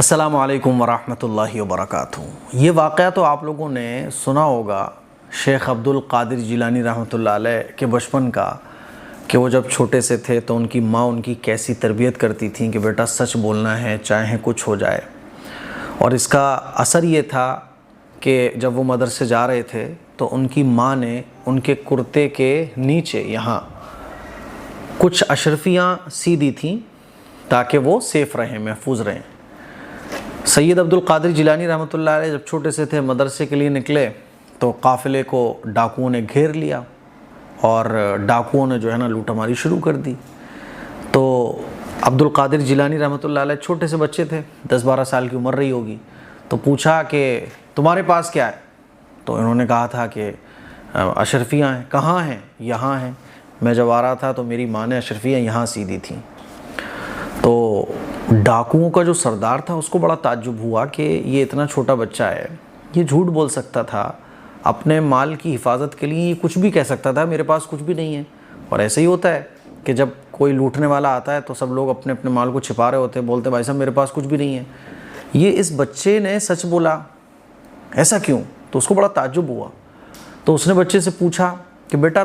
السلام علیکم ورحمۃ اللہ وبرکاتہ۔ یہ واقعہ تو آپ لوگوں نے سنا ہوگا شیخ عبد القادر جیلانی رحمۃ اللہ علیہ کے بچپن کا، کہ وہ جب چھوٹے سے تھے تو ان کی ماں ان کی کیسی تربیت کرتی تھیں کہ بیٹا سچ بولنا ہے چاہے کچھ ہو جائے۔ اور اس کا اثر یہ تھا کہ جب وہ مدرسے جا رہے تھے تو ان کی ماں نے ان کے کرتے کے نیچے یہاں کچھ اشرفیاں سی دی تھیں تاکہ وہ سیف رہیں، محفوظ رہیں۔ سید عبد القادر جیلانی رحمۃ اللہ علیہ جب چھوٹے سے تھے مدرسے کے لیے نکلے تو قافلے کو ڈاکوؤں نے گھیر لیا اور ڈاکوؤں نے جو ہے نا لوٹا ماری شروع کر دی۔ تو عبد القادر جیلانی رحمۃ اللہ علیہ چھوٹے سے بچے تھے، 10-12 سال کی عمر رہی ہوگی، تو پوچھا کہ تمہارے پاس کیا ہے؟ تو انہوں نے کہا تھا کہ اشرفیاں ہیں۔ کہاں ہیں؟ یہاں ہیں، میں جب آ رہا تھا تو میری ماں نے اشرفیاں یہاں سی دی تھیں۔ تو ڈاکوؤں کا جو سردار تھا اس کو بڑا تعجب ہوا کہ یہ اتنا چھوٹا بچہ ہے، یہ جھوٹ بول سکتا تھا، اپنے مال کی حفاظت کے لیے یہ کچھ بھی کہہ سکتا تھا، میرے پاس کچھ بھی نہیں ہے۔ اور ایسے ہی ہوتا ہے کہ جب کوئی لوٹنے والا آتا ہے تو سب لوگ اپنے اپنے مال کو چھپا رہے ہوتے ہیں، بولتے بھائی صاحب میرے پاس کچھ بھی نہیں ہے۔ یہ اس بچے نے سچ بولا، ایسا کیوں؟ تو اس کو بڑا تعجب ہوا۔ تو اس نے بچے سے پوچھا کہ بیٹا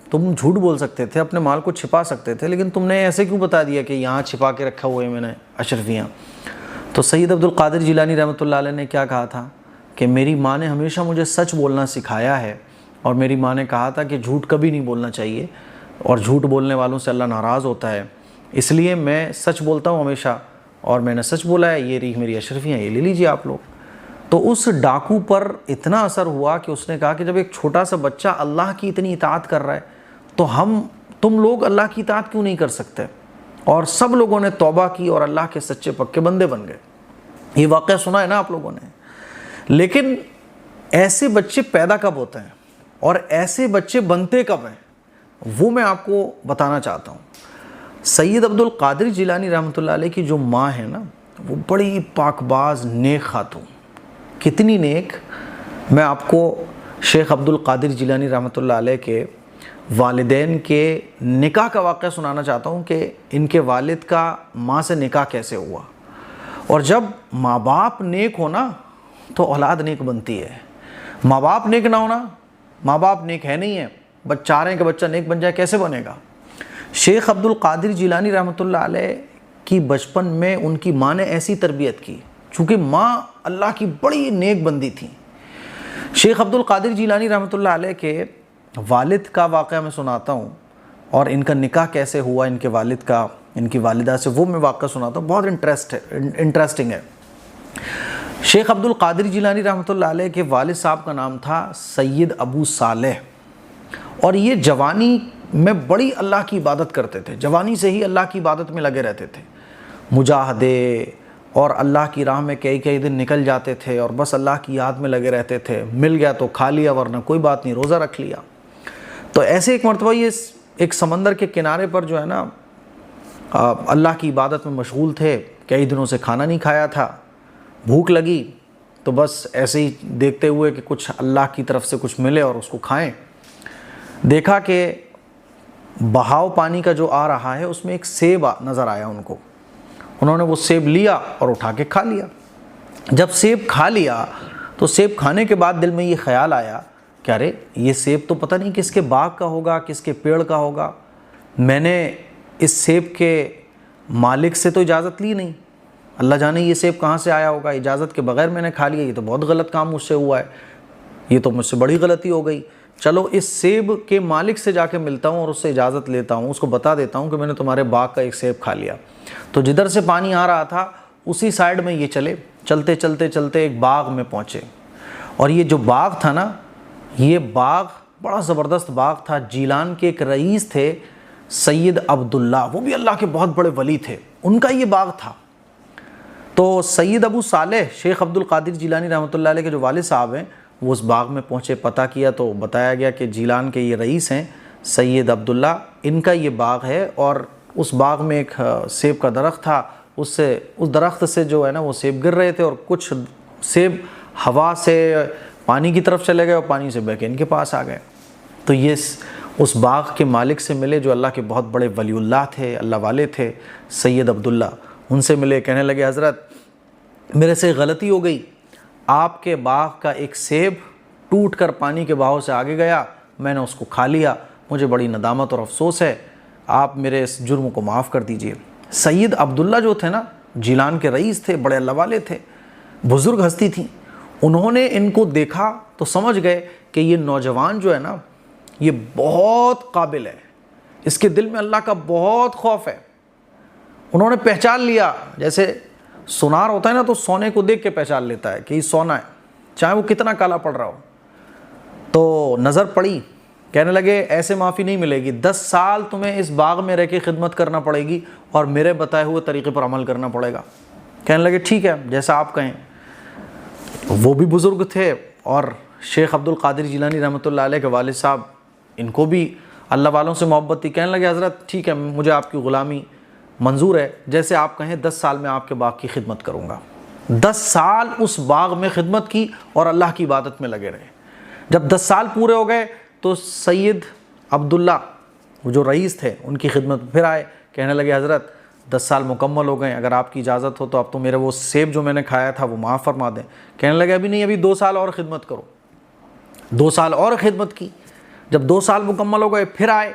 تم جھوٹ بول سکتے تھے، اپنے مال کو چھپا سکتے تھے، لیکن تم نے ایسے کیوں بتا دیا کہ یہاں چھپا کے رکھا ہوا ہے میں نے اشرفیاں؟ تو سید عبد القادر جیلانی رحمۃ اللہ علیہ نے کیا کہا تھا کہ میری ماں نے ہمیشہ مجھے سچ بولنا سکھایا ہے، اور میری ماں نے کہا تھا کہ جھوٹ کبھی نہیں بولنا چاہیے، اور جھوٹ بولنے والوں سے اللہ ناراض ہوتا ہے، اس لیے میں سچ بولتا ہوں ہمیشہ، اور میں نے سچ بولا ہے، یہ رہی میری اشرفیاں، یہ لے لیجیے آپ لوگ۔ تو اس ڈاکو پر اتنا اثر ہوا کہ اس نے کہا کہ جب ایک چھوٹا سا بچہ اللہ کی اتنی اطاعت کر رہا ہے تو تم لوگ اللہ کی اطاعت کیوں نہیں کر سکتے؟ اور سب لوگوں نے توبہ کی اور اللہ کے سچے پکے بندے بن گئے۔ یہ واقعہ سنا ہے نا آپ لوگوں نے۔ لیکن ایسے بچے پیدا کب ہوتے ہیں اور ایسے بچے بنتے کب ہیں، وہ میں آپ کو بتانا چاہتا ہوں۔ سید عبد القادر جیلانی رحمۃ اللہ علیہ کی جو ماں ہے نا، وہ بڑی پاک باز نیک خاتون، کتنی نیک۔ میں آپ کو شیخ عبد القادر جیلانی رحمۃ اللہ علیہ کے والدین کے نکاح کا واقعہ سنانا چاہتا ہوں کہ ان کے والد کا ماں سے نکاح کیسے ہوا۔ اور جب ماں باپ نیک ہونا تو اولاد نیک بنتی ہے، ماں باپ نیک نہ ہونا، ماں باپ نیک ہے نہیں ہے، بس چاہ رہے ہیں کہ بچہ نیک بن جائے، کیسے بنے گا؟ شیخ عبد القادر جیلانی رحمۃ اللہ علیہ کی بچپن میں ان کی ماں نے ایسی تربیت کی، چونکہ ماں اللہ کی بڑی نیک بندی تھی۔ شیخ عبد القادر جیلانی رحمۃ اللہ علیہ کے والد کا واقعہ میں سناتا ہوں، اور ان کا نکاح کیسے ہوا ان کے والد کا ان کی والدہ سے، وہ میں واقعہ سناتا ہوں، بہت انٹرسٹنگ ہے۔ شیخ عبد القادر جیلانی رحمۃ اللہ علیہ کے والد صاحب کا نام تھا سید ابو صالح، اور یہ جوانی میں بڑی اللہ کی عبادت کرتے تھے، جوانی سے ہی اللہ کی عبادت میں لگے رہتے تھے، مجاہدے اور اللہ کی راہ میں کئی دن نکل جاتے تھے اور بس اللہ کی یاد میں لگے رہتے تھے، مل گیا تو کھا لیا ورنہ کوئی بات نہیں، روزہ رکھ لیا۔ تو ایسے ایک مرتبہ یہ ایک سمندر کے کنارے پر جو ہے نا اللہ کی عبادت میں مشغول تھے، کئی دنوں سے کھانا نہیں کھایا تھا، بھوک لگی تو بس ایسے ہی دیکھتے ہوئے کہ کچھ اللہ کی طرف سے کچھ ملے اور اس کو کھائیں، دیکھا کہ بہاؤ پانی کا جو آ رہا ہے اس میں ایک سیب نظر آیا ان کو، انہوں نے وہ سیب لیا اور اٹھا کے کھا لیا۔ جب سیب کھا لیا تو سیب کھانے کے بعد دل میں یہ خیال آیا کہ ارے یہ سیب تو پتہ نہیں کس کے باغ کا ہوگا، کس کے پیڑ کا ہوگا، میں نے اس سیب کے مالک سے تو اجازت لی نہیں، اللہ جانے یہ سیب کہاں سے آیا ہوگا، اجازت کے بغیر میں نے کھا لیا، یہ تو بہت غلط کام مجھ سے ہوا ہے، یہ تو مجھ سے بڑی غلطی ہو گئی، چلو اس سیب کے مالک سے جا کے ملتا ہوں اور اس سے اجازت لیتا ہوں، اس کو بتا دیتا ہوں کہ میں نے تمہارے باغ کا ایک سیب کھا لیا۔ تو جدھر سے پانی آ رہا تھا اسی سائیڈ میں یہ چلتے ایک باغ میں پہنچے، اور یہ جو باغ تھا نا، یہ باغ بڑا زبردست باغ تھا، جیلان کے ایک رئیس تھے سید عبداللہ، وہ بھی اللہ کے بہت بڑے ولی تھے، ان کا یہ باغ تھا۔ تو سید ابو صالح شیخ عبد القادر جیلانی رحمۃ اللہ علیہ کے جو والد صاحب ہیں وہ اس باغ میں پہنچے، پتہ کیا تو بتایا گیا کہ جیلان کے یہ رئیس ہیں سید عبداللہ، ان کا یہ باغ ہے، اور اس باغ میں ایک سیب کا درخت تھا، اس درخت سے جو ہے نا وہ سیب گر رہے تھے، اور کچھ سیب ہوا سے پانی کی طرف چلے گئے اور پانی سے بہہ کے ان کے پاس آ گئے۔ تو یہ اس باغ کے مالک سے ملے جو اللہ کے بہت بڑے ولی اللہ تھے، اللہ والے تھے، سید عبداللہ، ان سے ملے، کہنے لگے حضرت میرے سے غلطی ہو گئی، آپ کے باغ کا ایک سیب ٹوٹ کر پانی کے بہاؤ سے آگے گیا، میں نے اس کو کھا لیا، مجھے بڑی ندامت اور افسوس ہے، آپ میرے اس جرم کو معاف کر دیجئے۔ سید عبداللہ جو تھے نا، جیلان کے رئیس تھے، بڑے اللہ والے تھے، بزرگ ہستی تھیں، انہوں نے ان کو دیکھا تو سمجھ گئے کہ یہ نوجوان جو ہے نا یہ بہت قابل ہے، اس کے دل میں اللہ کا بہت خوف ہے۔ انہوں نے پہچان لیا، جیسے سونار ہوتا ہے نا تو سونے کو دیکھ کے پہچان لیتا ہے کہ یہ سونا ہے، چاہے وہ کتنا کالا پڑ رہا ہو۔ تو نظر پڑی، کہنے لگے ایسے معافی نہیں ملے گی، 10 سال تمہیں اس باغ میں رہ کے خدمت کرنا پڑے گی اور میرے بتائے ہوئے طریقے پر عمل کرنا پڑے گا۔ کہنے لگے ٹھیک ہے جیسا آپ کہیں۔ وہ بھی بزرگ تھے اور شیخ عبد القادر جیلانی رحمۃ اللہ علیہ کے والد صاحب، ان کو بھی اللہ والوں سے محبت تھی۔ کہنے لگے حضرت ٹھیک ہے، مجھے آپ کی غلامی منظور ہے، جیسے آپ کہیں 10 سال میں آپ کے باغ کی خدمت کروں گا۔ 10 سال اس باغ میں خدمت کی اور اللہ کی عبادت میں لگے رہے۔ جب 10 سال پورے ہو گئے تو سید عبداللہ وہ جو رئیس تھے ان کی خدمت پھر آئے، کہنے لگے حضرت 10 سال مکمل ہو گئے، اگر آپ کی اجازت ہو تو اب تو میرے وہ سیب جو میں نے کھایا تھا وہ معاف فرما دیں۔ کہنے لگے ابھی نہیں، ابھی 2 سال اور خدمت کرو۔ 2 سال اور خدمت کی، جب 2 سال مکمل ہو گئے پھر آئے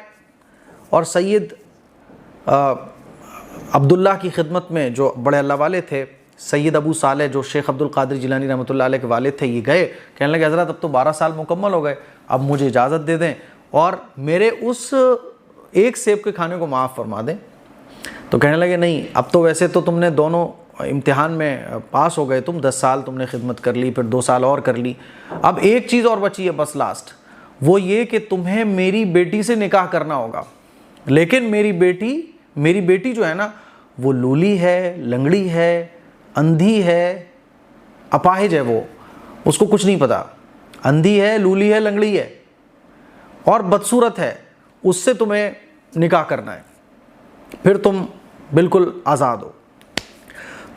اور سید عبداللہ کی خدمت میں جو بڑے اللہ والے تھے، سید ابو صالح جو شیخ عبد القادر جیلانی رحمۃ اللہ علیہ کے والد تھے، یہ گئے، کہنے لگے حضرت اب تو 12 سال مکمل ہو گئے، اب مجھے اجازت دے دیں اور میرے اس ایک سیب کے کھانے کو معاف فرما دیں۔ تو کہنے لگے نہیں، اب تو ویسے تو تم نے دونوں امتحان میں پاس ہو گئے، تم 10 سال تم نے خدمت کر لی، پھر 2 سال اور کر لی، اب ایک چیز اور بچی ہے بس لاسٹ، وہ یہ کہ تمہیں میری بیٹی سے نکاح کرنا ہوگا، لیکن میری بیٹی جو ہے نا وہ لولی ہے، لنگڑی ہے، اندھی ہے، اپاہج ہے، وہ اس کو کچھ نہیں پتا، اندھی ہے، لولی ہے، لنگڑی ہے اور بدصورت ہے، اس سے تمہیں نکاح کرنا ہے، پھر تم بالکل آزاد ہو۔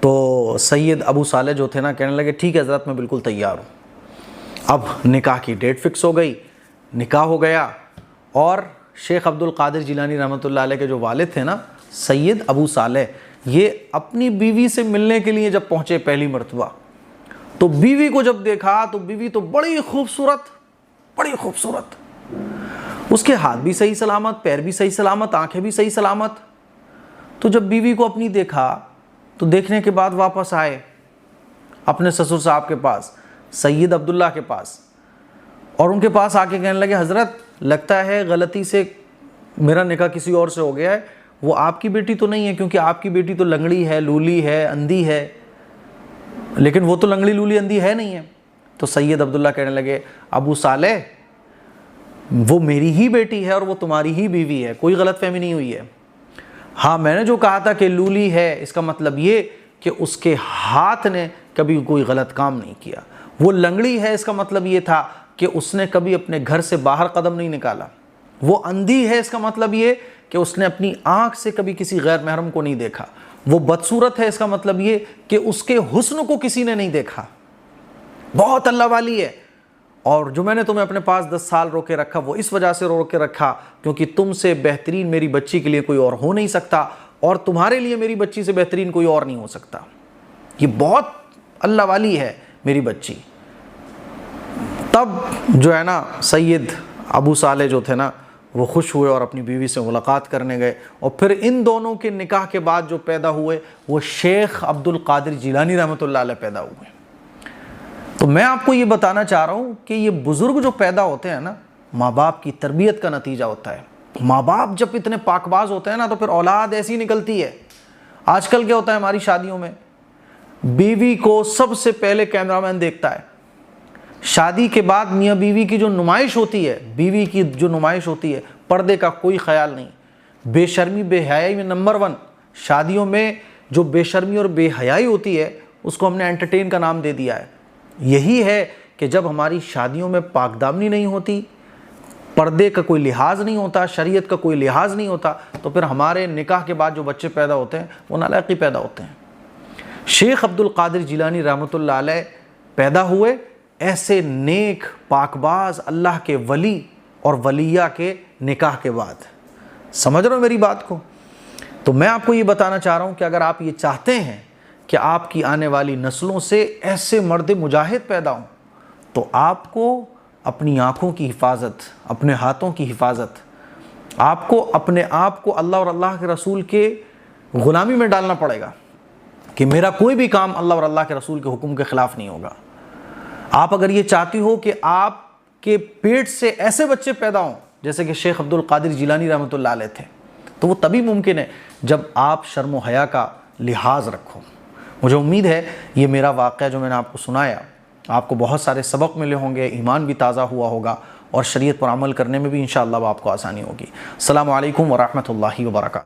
تو سید ابو صالح جو تھے نا کہنے لگے ٹھیک ہے حضرت میں بالکل تیار ہوں۔ اب نکاح کی ڈیٹ فکس ہو گئی، نکاح ہو گیا اور شیخ عبد القادر جیلانی رحمۃ اللہ علیہ کے جو والد تھے نا سید ابو صالح، یہ اپنی بیوی سے ملنے کے لیے جب پہنچے پہلی مرتبہ تو بیوی کو جب دیکھا تو بیوی تو بڑی خوبصورت، اس کے ہاتھ بھی صحیح سلامت، پیر بھی صحیح سلامت، آنکھیں بھی صحیح سلامت۔ تو جب بیوی کو اپنی دیکھا تو دیکھنے کے بعد واپس آئے اپنے سسر صاحب کے پاس، سید عبداللہ کے پاس، اور ان کے پاس آ کے کہنے لگے حضرت لگتا ہے غلطی سے میرا نکاح کسی اور سے ہو گیا ہے، وہ آپ کی بیٹی تو نہیں ہے کیونکہ آپ کی بیٹی تو لنگڑی ہے، لولی ہے، اندھی ہے، لیکن وہ تو لنگڑی لولی اندھی ہے نہیں ہے۔ تو سید عبداللہ کہنے لگے ابو صالح وہ میری ہی بیٹی ہے اور وہ تمہاری ہی بیوی ہے، کوئی غلط فہمی نہیں ہوئی ہے۔ ہاں میں نے جو کہا تھا کہ لولی ہے، اس کا مطلب یہ کہ اس کے ہاتھ نے کبھی کوئی غلط کام نہیں کیا، وہ لنگڑی ہے، اس کا مطلب یہ تھا کہ اس نے کبھی اپنے گھر سے باہر قدم نہیں نکالا، وہ اندھی ہے، اس کا مطلب یہ کہ اس نے اپنی آنکھ سے کبھی کسی غیر محرم کو نہیں دیکھا، وہ بدصورت ہے، اس کا مطلب یہ کہ اس کے حسن کو کسی نے نہیں دیکھا، بہت اللہ والی ہے، اور جو میں نے تمہیں اپنے پاس 10 سال روکے رکھا وہ اس وجہ سے روکے رکھا کیونکہ تم سے بہترین میری بچی کے لیے کوئی اور ہو نہیں سکتا اور تمہارے لیے میری بچی سے بہترین کوئی اور نہیں ہو سکتا، یہ بہت اللہ والی ہے میری بچی۔ تب جو ہے نا سید ابو صالح جو تھے نا وہ خوش ہوئے اور اپنی بیوی سے ملاقات کرنے گئے، اور پھر ان دونوں کے نکاح کے بعد جو پیدا ہوئے وہ شیخ عبد القادر جیلانی رحمۃ اللہ علیہ پیدا ہوئے۔ تو میں آپ کو یہ بتانا چاہ رہا ہوں کہ یہ بزرگ جو پیدا ہوتے ہیں نا ماں باپ کی تربیت کا نتیجہ ہوتا ہے۔ ماں باپ جب اتنے پاک باز ہوتے ہیں نا تو پھر اولاد ایسی نکلتی ہے۔ آج کل کیا ہوتا ہے ہماری شادیوں میں، بیوی کو سب سے پہلے کیمرہ مین دیکھتا ہے، شادی کے بعد میاں بیوی کی جو نمائش ہوتی ہے پردے کا کوئی خیال نہیں، بے شرمی بے حیائی میں نمبر 1۔ شادیوں میں جو بے شرمی اور بے حیائی ہوتی ہے اس کو ہم نے انٹرٹین کا نام دے دیا ہے۔ یہی ہے کہ جب ہماری شادیوں میں پاک دامنی نہیں ہوتی، پردے کا کوئی لحاظ نہیں ہوتا، شریعت کا کوئی لحاظ نہیں ہوتا، تو پھر ہمارے نکاح کے بعد جو بچے پیدا ہوتے ہیں وہ نالائقی پیدا ہوتے ہیں۔ شیخ عبد القادر جیلانی رحمۃ اللہ علیہ پیدا ہوئے ایسے نیک پاک باز اللہ کے ولی اور ولیہ کے نکاح کے بعد۔ سمجھ رہے ہو میری بات کو؟ تو میں آپ کو یہ بتانا چاہ رہا ہوں کہ اگر آپ یہ چاہتے ہیں کہ آپ کی آنے والی نسلوں سے ایسے مرد مجاہد پیدا ہوں، تو آپ کو اپنی آنکھوں کی حفاظت، اپنے ہاتھوں کی حفاظت، آپ کو اپنے آپ کو اللہ اور اللہ کے رسول کے غلامی میں ڈالنا پڑے گا کہ میرا کوئی بھی کام اللہ اور اللہ کے رسول کے حکم کے خلاف نہیں ہوگا۔ آپ اگر یہ چاہتی ہو کہ آپ کے پیٹ سے ایسے بچے پیدا ہوں جیسے کہ شیخ عبد القادر جیلانی رحمۃ اللہ علیہ تھے، تو وہ تبھی ممکن ہے جب آپ شرم و حیا کا لحاظ رکھو۔ مجھے امید ہے یہ میرا واقعہ جو میں نے آپ کو سنایا، آپ کو بہت سارے سبق ملے ہوں گے، ایمان بھی تازہ ہوا ہوگا، اور شریعت پر عمل کرنے میں بھی انشاءاللہ آپ کو آسانی ہوگی۔ السلام علیکم ورحمۃ اللہ وبرکاتہ۔